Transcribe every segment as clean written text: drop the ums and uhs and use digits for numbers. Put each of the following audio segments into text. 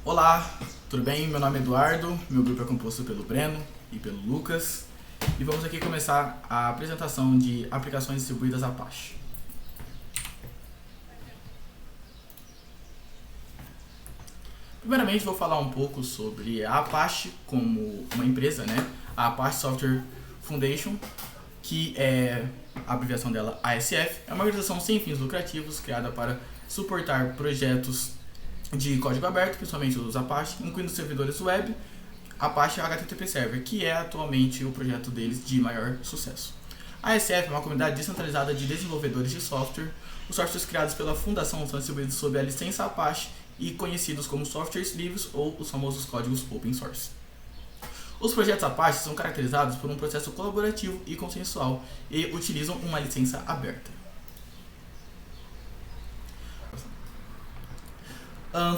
Olá, tudo bem? Meu nome é Eduardo, meu grupo é composto pelo Breno e pelo Lucas e vamos aqui começar a apresentação de aplicações distribuídas Apache. Primeiramente vou falar um pouco sobre a Apache como uma empresa, né? A Apache Software Foundation, que é a abreviação dela ASF, é uma organização sem fins lucrativos criada para suportar projetos de código aberto, principalmente os Apache, incluindo servidores web, Apache HTTP Server, que é atualmente o projeto deles de maior sucesso. A ASF é uma comunidade descentralizada de desenvolvedores de software. Os softwares criados pela fundação são distribuídos sob a licença Apache e conhecidos como softwares livres ou os famosos códigos open source. Os projetos Apache são caracterizados por um processo colaborativo e consensual e utilizam uma licença aberta.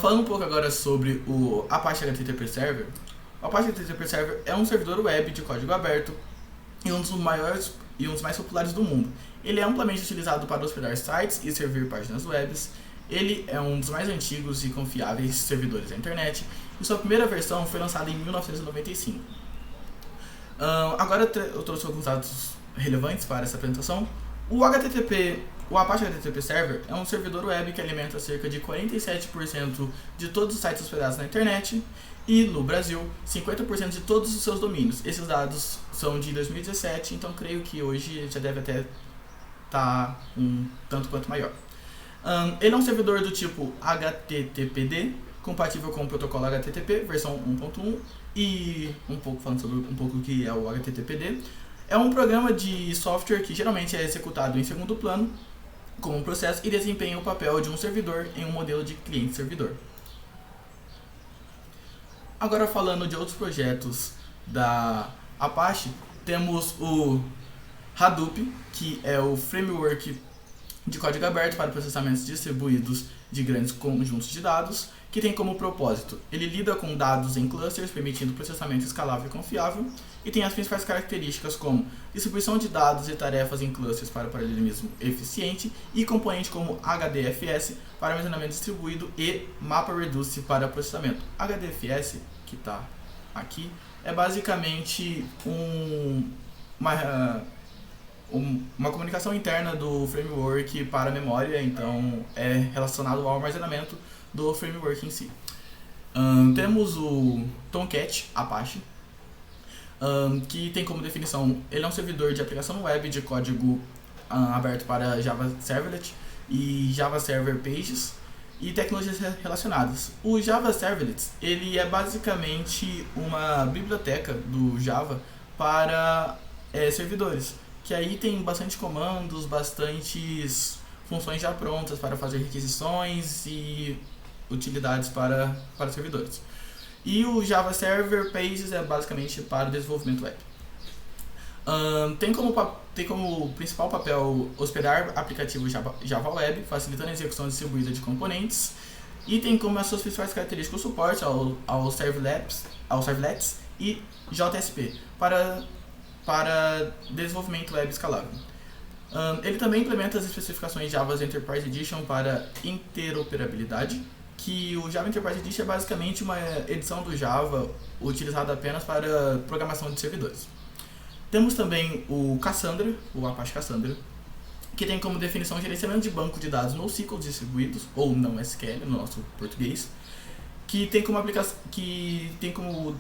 Falando um pouco agora sobre o Apache HTTP Server, o Apache HTTP Server é um servidor web de código aberto e um dos maiores e um dos mais populares do mundo. Ele é amplamente utilizado para hospedar sites e servir páginas web. Ele é um dos mais antigos e confiáveis servidores da internet e sua primeira versão foi lançada em 1995. Agora eu trouxe alguns dados relevantes para essa apresentação. O Apache HTTP Server é um servidor web que alimenta cerca de 47% de todos os sites hospedados na internet e, no Brasil, 50% de todos os seus domínios. Esses dados são de 2017, então creio que hoje já deve até estar um tanto quanto maior. Ele é um servidor do tipo HTTPD, compatível com o protocolo HTTP, versão 1.1, e falando sobre um pouco o que é o HTTPD. É um programa de software que geralmente é executado em segundo plano, como um processo, e desempenha o papel de um servidor em um modelo de cliente-servidor. Agora falando de outros projetos da Apache, temos o Hadoop, que é o framework de código aberto para processamentos distribuídos de grandes conjuntos de dados, que tem como propósito, ele lida com dados em clusters, permitindo processamento escalável e confiável, e tem as principais características como distribuição de dados e tarefas em clusters para paralelismo eficiente, e componente como HDFS para armazenamento distribuído e MapReduce para processamento. HDFS, que está aqui, é basicamente uma comunicação interna do framework para a memória, então é relacionado ao armazenamento do framework em si. Temos o Tomcat Apache, que tem como definição, ele é um servidor de aplicação web de código aberto para Java Servlet e Java Server Pages e tecnologias relacionadas. O Java Servlet, ele é basicamente uma biblioteca do Java para servidores, que aí tem bastante comandos, bastantes funções já prontas para fazer requisições e utilidades para servidores. E o Java Server Pages é basicamente para o desenvolvimento web. Tem como principal papel hospedar aplicativos Java Web, facilitando a execução distribuída de componentes, e tem como as suas principais características o suporte aos servlets e JSP para desenvolvimento web escalável. Ele também implementa as especificações Java Enterprise Edition para interoperabilidade, que o Java Enterprise Edition é basicamente uma edição do Java utilizada apenas para programação de servidores. Temos também o Cassandra, o Apache Cassandra, que tem como definição o gerenciamento de banco de dados NoSQL distribuídos, ou não SQL no nosso português, que tem como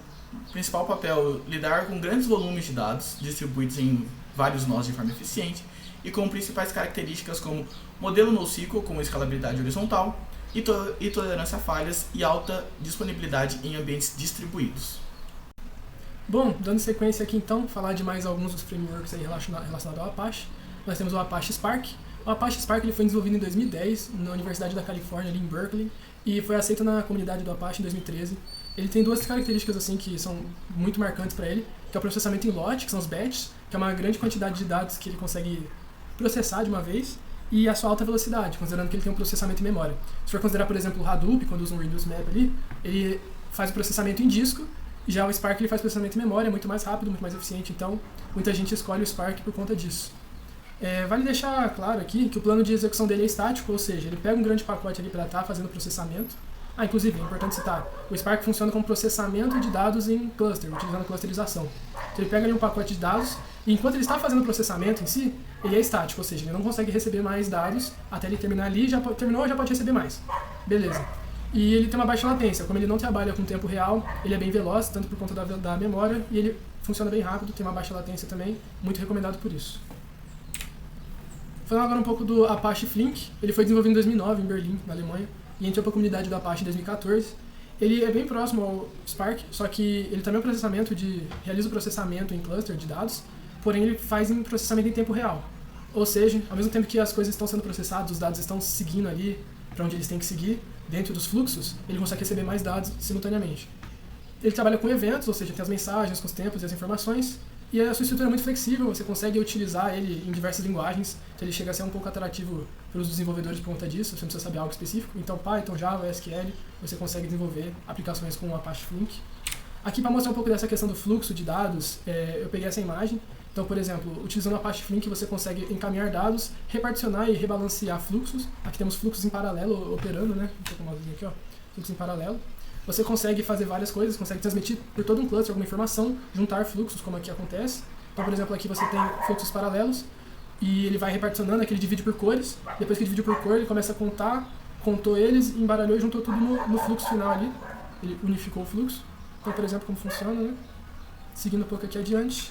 principal papel lidar com grandes volumes de dados distribuídos em vários nós de forma eficiente e com principais características como modelo NoSQL com escalabilidade horizontal e tolerância a falhas e alta disponibilidade em ambientes distribuídos. Bom, dando sequência aqui então, falar de mais alguns dos frameworks aí relacionados ao Apache. Nós temos o Apache Spark. O Apache Spark ele foi desenvolvido em 2010 na Universidade da Califórnia, ali em Berkeley, e foi aceito na comunidade do Apache em 2013. Ele tem duas características assim que são muito marcantes para ele, que é o processamento em lote, que são os batches, que é uma grande quantidade de dados que ele consegue processar de uma vez, e a sua alta velocidade, considerando que ele tem um processamento em memória. Se for considerar, por exemplo, o Hadoop, quando usa um Reduce Map ali, ele faz o processamento em disco, e já o Spark ele faz processamento em memória, é muito mais rápido, muito mais eficiente, então muita gente escolhe o Spark por conta disso. Vale deixar claro aqui que o plano de execução dele é estático, ou seja, ele pega um grande pacote ali para estar fazendo processamento, Inclusive, é importante citar, o Spark funciona como processamento de dados em cluster, utilizando clusterização. Então ele pega ali um pacote de dados e enquanto ele está fazendo o processamento em si, ele é estático, ou seja, ele não consegue receber mais dados até ele terminar ali, terminou, já pode receber mais. Beleza. E ele tem uma baixa latência, como ele não trabalha com tempo real, ele é bem veloz, tanto por conta da memória, e ele funciona bem rápido, tem uma baixa latência também, muito recomendado por isso. Falando agora um pouco do Apache Flink, ele foi desenvolvido em 2009 em Berlim, na Alemanha, e entrou para a comunidade do Apache em 2014. Ele é bem próximo ao Spark, só que ele também realiza o processamento em cluster de dados, porém ele faz em processamento em tempo real. Ou seja, ao mesmo tempo que as coisas estão sendo processadas, os dados estão seguindo ali para onde eles têm que seguir, dentro dos fluxos, ele consegue receber mais dados simultaneamente. Ele trabalha com eventos, ou seja, tem as mensagens com os tempos e as informações, e a sua estrutura é muito flexível, você consegue utilizar ele em diversas linguagens, então ele chega a ser um pouco atrativo para os desenvolvedores por conta disso, você não precisa saber algo específico. Então Python, Java, SQL, você consegue desenvolver aplicações com o Apache Flink. Aqui para mostrar um pouco dessa questão do fluxo de dados, eu peguei essa imagem. Então, por exemplo, utilizando o Apache Flink você consegue encaminhar dados, reparticionar e rebalancear fluxos. Aqui temos fluxos em paralelo operando, né? Vou colocar uma aqui, ó. Fluxo em paralelo. Você consegue fazer várias coisas, consegue transmitir por todo um cluster alguma informação, juntar fluxos, como aqui acontece. Então, por exemplo, aqui você tem fluxos paralelos e ele vai reparticionando, aqui ele divide por cores. Depois que ele divide por cor, ele começa a contou eles, embaralhou e juntou tudo no fluxo final ali. Ele unificou o fluxo. Então, por exemplo, como funciona, né? Seguindo um pouco aqui adiante,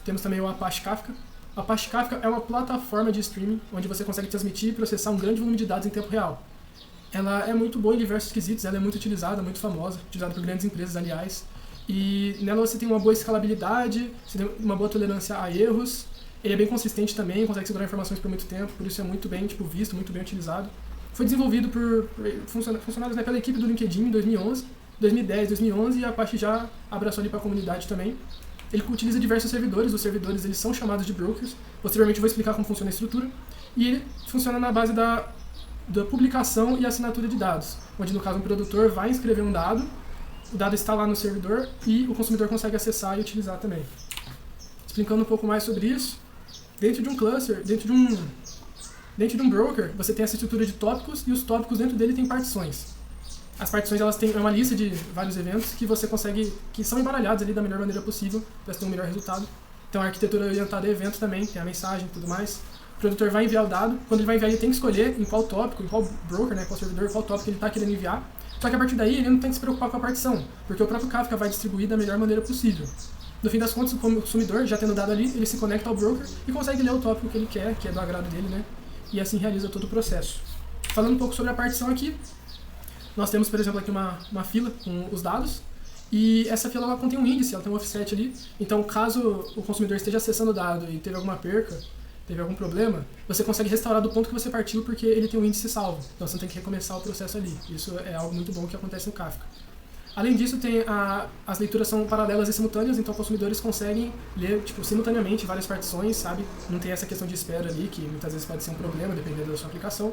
temos também o Apache Kafka. O Apache Kafka é uma plataforma de streaming onde você consegue transmitir e processar um grande volume de dados em tempo real. Ela é muito boa em diversos quesitos, ela é muito utilizada, muito famosa, utilizada por grandes empresas, aliás. E nela você tem uma boa escalabilidade, você tem uma boa tolerância a erros. Ele é bem consistente também, consegue segurar informações por muito tempo, por isso é muito bem visto, muito bem utilizado. Foi desenvolvido por funcionários, né, pela equipe do LinkedIn em 2011, 2010, 2011, e a Apache já abraçou ali para a comunidade também. Ele utiliza diversos servidores, os servidores eles são chamados de brokers. Posteriormente eu vou explicar como funciona a estrutura. E ele funciona na base da publicação e assinatura de dados, onde no caso um produtor vai inscrever um dado, o dado está lá no servidor e o consumidor consegue acessar e utilizar também. Explicando um pouco mais sobre isso, dentro de um cluster, dentro de um broker, você tem essa estrutura de tópicos e os tópicos dentro dele têm partições. As partições elas têm uma lista de vários eventos que você consegue, que são embaralhados ali da melhor maneira possível para ter um melhor resultado. Então a arquitetura orientada a evento também, tem a mensagem e tudo mais. O produtor vai enviar o dado, quando ele vai enviar ele tem que escolher em qual tópico, em qual broker, né, qual servidor, qual tópico ele está querendo enviar. Só que a partir daí ele não tem que se preocupar com a partição, porque o próprio Kafka vai distribuir da melhor maneira possível. No fim das contas, o consumidor, já tendo o dado ali, ele se conecta ao broker e consegue ler o tópico que ele quer, que é do agrado dele, né? E assim realiza todo o processo. Falando um pouco sobre a partição aqui, nós temos, por exemplo, aqui uma fila com os dados, e essa fila ela contém um índice, ela tem um offset ali. Então, caso o consumidor esteja acessando o dado e teve alguma perca, teve algum problema, você consegue restaurar do ponto que você partiu porque ele tem um índice salvo. Então você não tem que recomeçar o processo ali. Isso é algo muito bom que acontece no Kafka. Além disso, as leituras são paralelas e simultâneas, então consumidores conseguem ler simultaneamente várias partições, sabe? Não tem essa questão de espera ali, que muitas vezes pode ser um problema, dependendo da sua aplicação.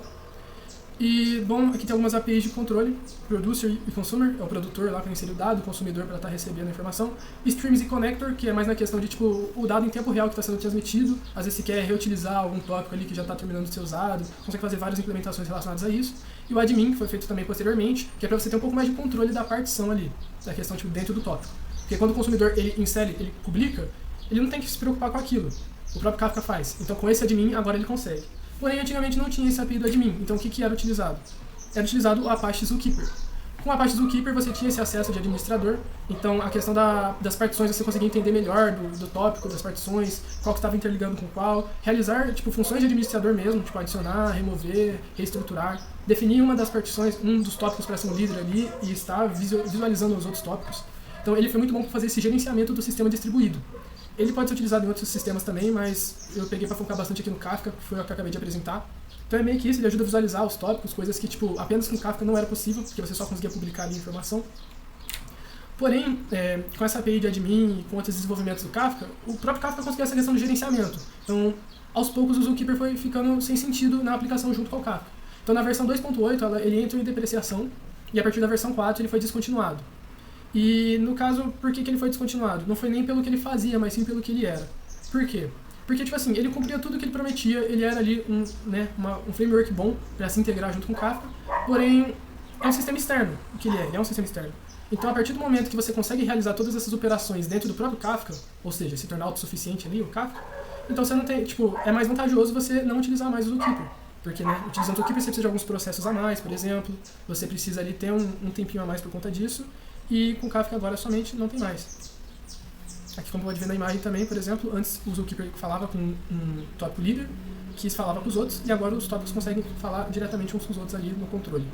E, bom, aqui tem algumas APIs de controle, Producer e Consumer, é o produtor lá para inserir o dado, o consumidor para estar recebendo a informação, Streams e Connector, que é mais na questão de, o dado em tempo real que está sendo transmitido, às vezes você quer reutilizar algum tópico ali que já está terminando de ser usado, consegue fazer várias implementações relacionadas a isso, e o Admin, que foi feito também posteriormente, que é para você ter um pouco mais de controle da partição ali, da questão dentro do tópico. Porque quando o consumidor ele insere, ele publica, ele não tem que se preocupar com aquilo, o próprio Kafka faz. Então com esse Admin, agora ele consegue. Porém, antigamente não tinha esse API do admin, então o que era utilizado? Era utilizado o Apache Zookeeper. Com o Apache Zookeeper você tinha esse acesso de administrador, então a questão das partições você conseguia entender melhor do tópico, das partições, qual que estava interligando com qual, realizar funções de administrador mesmo, adicionar, remover, reestruturar, definir uma das partições, um dos tópicos para ser um líder ali e estar visualizando os outros tópicos. Então ele foi muito bom para fazer esse gerenciamento do sistema distribuído. Ele pode ser utilizado em outros sistemas também, mas eu peguei para focar bastante aqui no Kafka, que foi o que eu acabei de apresentar. Então é meio que isso, ele ajuda a visualizar os tópicos, coisas que apenas com Kafka não era possível, porque você só conseguia publicar ali a informação. Porém, com essa API de admin e com outros desenvolvimentos do Kafka, o próprio Kafka conseguiu essa questão de gerenciamento. Então, aos poucos o Zookeeper foi ficando sem sentido na aplicação junto com o Kafka. Então na versão 2.8 ele entrou em depreciação e a partir da versão 4 ele foi descontinuado. E no caso, por que ele foi descontinuado? Não foi nem pelo que ele fazia, mas sim pelo que ele era. Por quê? Porque, ele cumpria tudo o que ele prometia, ele era ali um framework bom para se integrar junto com o Kafka, porém, É um sistema externo. O que ele é? Ele é um sistema externo. Então, a partir do momento que você consegue realizar todas essas operações dentro do próprio Kafka, ou seja, se tornar autossuficiente ali, o Kafka, então você não tem, tipo, é mais vantajoso você não utilizar mais o Zookeeper. Porque, né, utilizando o Zookeeper você precisa de alguns processos a mais, por exemplo, você precisa ali ter um tempinho a mais por conta disso, e com o Kafka agora somente não tem mais. Aqui, como pode ver na imagem também, por exemplo, antes o Zookeeper falava com um tópico líder, que falava com os outros, e agora os tópicos conseguem falar diretamente uns com os outros ali no controle.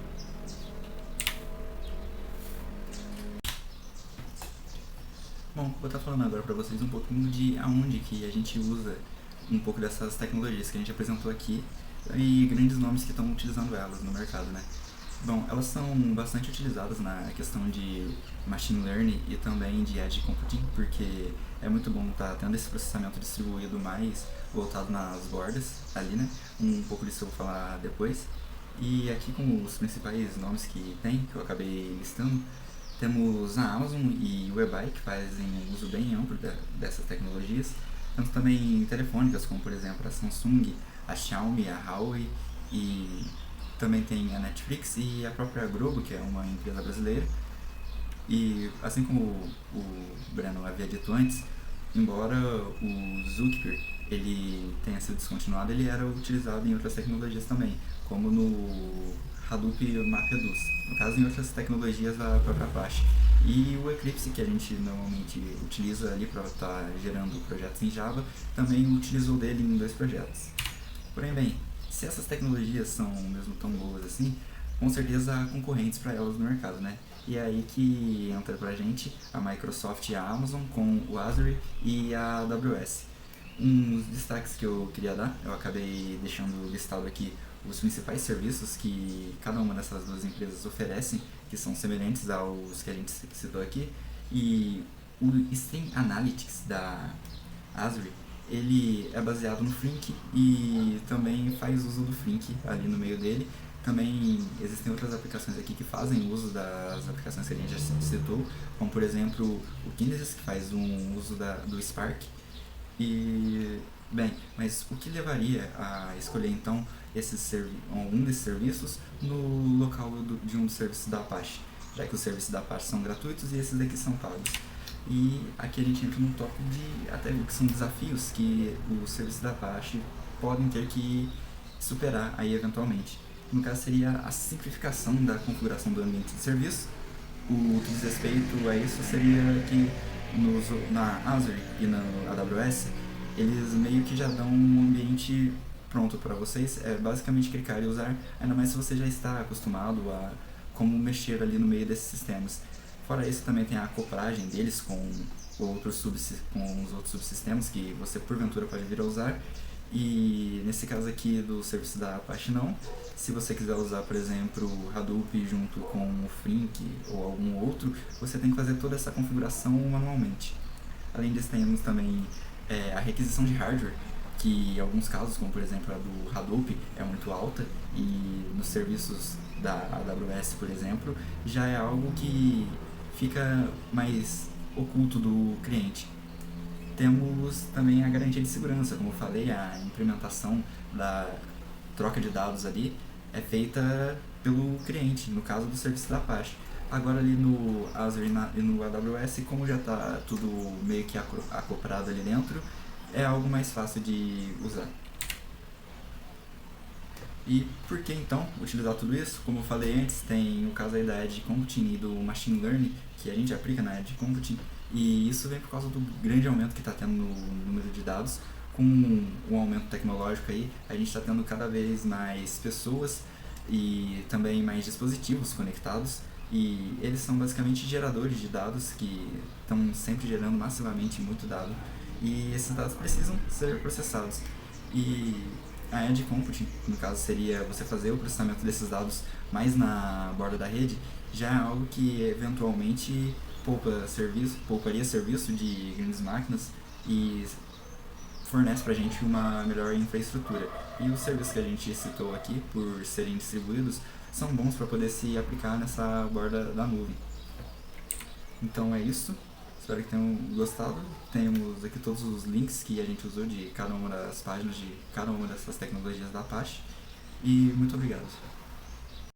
Bom, vou estar falando agora para vocês um pouquinho de aonde que a gente usa um pouco dessas tecnologias que a gente apresentou aqui e grandes nomes que estão utilizando elas no mercado, né? Bom, elas são bastante utilizadas na questão de machine learning e também de edge computing, porque é muito bom estar tendo esse processamento distribuído mais voltado nas bordas ali, né? Um pouco disso eu vou falar depois. E aqui com os principais nomes que tem, que eu acabei listando, temos a Amazon e o eBay, que fazem um uso bem amplo dessas tecnologias, tanto também telefônicas, como por exemplo a Samsung, a Xiaomi, a Huawei, e também tem a Netflix e a própria Globo, que é uma empresa brasileira. E assim como o Breno havia dito antes, embora o Zookeeper ele tenha sido descontinuado, ele era utilizado em outras tecnologias também, como no Hadoop MapReduce, no caso em outras tecnologias da própria Apache. E o Eclipse, que a gente normalmente utiliza ali para estar gerando projetos em Java, também utilizou dele em 2 projetos. Porém, bem, se essas tecnologias são mesmo tão boas assim, com certeza há concorrentes para elas no mercado, né? E é aí que entra pra gente a Microsoft e a Amazon com o Azure e a AWS. Uns destaques que eu queria dar, eu acabei deixando listado aqui os principais serviços que cada uma dessas 2 empresas oferecem, que são semelhantes aos que a gente citou aqui. E o Stream Analytics da Azure, ele é baseado no Flink e também faz uso do Flink ali no meio dele. Também existem outras aplicações aqui que fazem uso das aplicações que a gente já citou, como por exemplo o Kinesis, que faz um uso do Spark. E, bem, mas o que levaria a escolher então um desses serviços no local de um dos serviços da Apache, já que os serviços da Apache são gratuitos e esses daqui são pagos. E aqui a gente entra num tópico de até que são desafios que os serviços da Apache podem ter que superar aí eventualmente. No caso seria a simplificação da configuração do ambiente de serviço. O que diz respeito a isso seria que na Azure e na AWS eles meio que já dão um ambiente pronto para vocês, é basicamente clicar e usar, ainda mais se você já está acostumado a como mexer ali no meio desses sistemas. Fora isso, também tem a acoplagem deles com os outros subsistemas que você porventura pode vir a usar. E nesse caso aqui do serviço da Apache não. Se você quiser usar, por exemplo, o Hadoop junto com o Flink ou algum outro, você tem que fazer toda essa configuração manualmente. Além disso, temos também a requisição de hardware, que em alguns casos, como por exemplo a do Hadoop, é muito alta, e nos serviços da AWS, por exemplo, já é algo que fica mais oculto do cliente. Temos também a garantia de segurança, como eu falei, a implementação da troca de dados ali é feita pelo cliente, no caso do serviço da Apache. Agora ali no Azure e no AWS, como já está tudo meio que acoplado ali dentro, é algo mais fácil de usar. E por que então utilizar tudo isso? Como eu falei antes, tem o caso aí da Edge Computing e do Machine Learning, que a gente aplica na Edge Computing, e isso vem por causa do grande aumento que está tendo no número de dados. Com um aumento tecnológico aí, a gente está tendo cada vez mais pessoas e também mais dispositivos conectados, e eles são basicamente geradores de dados que estão sempre gerando massivamente muito dado, e esses dados precisam ser processados. E a Edge Computing, no caso, seria você fazer o processamento desses dados mais na borda da rede, já é algo que eventualmente pouparia serviço de grandes máquinas e fornece para a gente uma melhor infraestrutura. E os serviços que a gente citou aqui, por serem distribuídos, são bons para poder se aplicar nessa borda da nuvem. Então é isso. Espero que tenham gostado. Temos aqui todos os links que a gente usou de cada uma das páginas de cada uma dessas tecnologias da Apache. E muito obrigado.